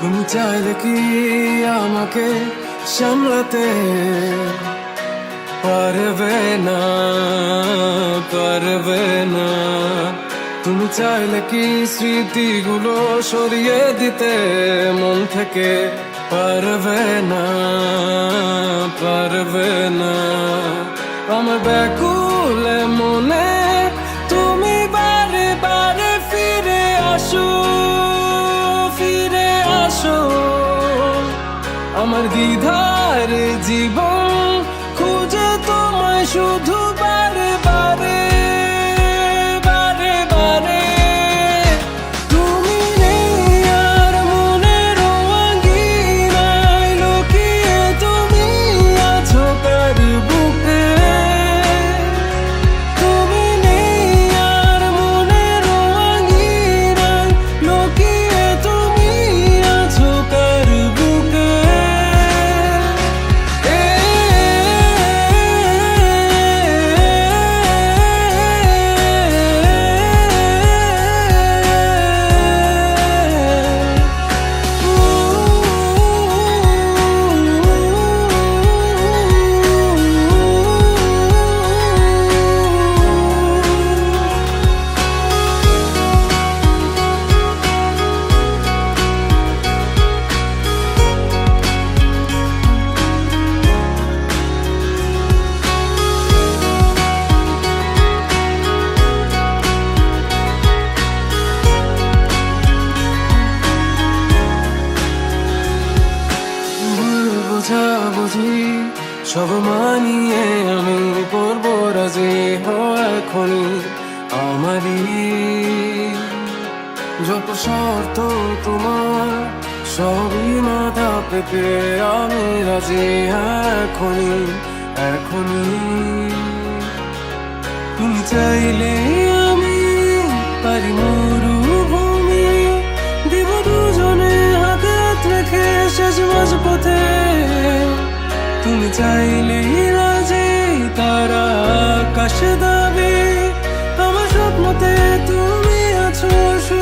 তুমি চাইলে কি আমাকে সামলাতে পারবে না, পারবে না। তুমি চাইলে কি স্মৃতিগুলো সরিয়ে দিতে মন থেকে পারবে না, পারবে না। আমার ব্যাকুল মনে তুমি বারে বারে ফিরে আসো, ফিরে আসো। আমার দ্বিধার জীবন খুঁজে তোমায় শুধু বারে বারে, বারে বারে। তুমি নেই আর মনের আঙিনায়, লুকিয়ে তুমি আছো কার বুকে। তুমি নেই আর মনের আঙিনায়, লুকিয়ে তুমি আছো কার বুকে। বুঝি সব মানিয়ে আমি করবো রাজি, এখনই আমারই যত শর্ত তোমার সবই মাথা পেতে আমি রাজি, এখনই এখনই। তুমি চাইলে আমি পারি মরুভূমি, দিব দুজনে হাতে হাত রেখে শেষ মাঝ পথে। তুমি চাইলেই রাজি তারা আকাশ দাবি, আমার স্বপ্নতে তুমি আছো।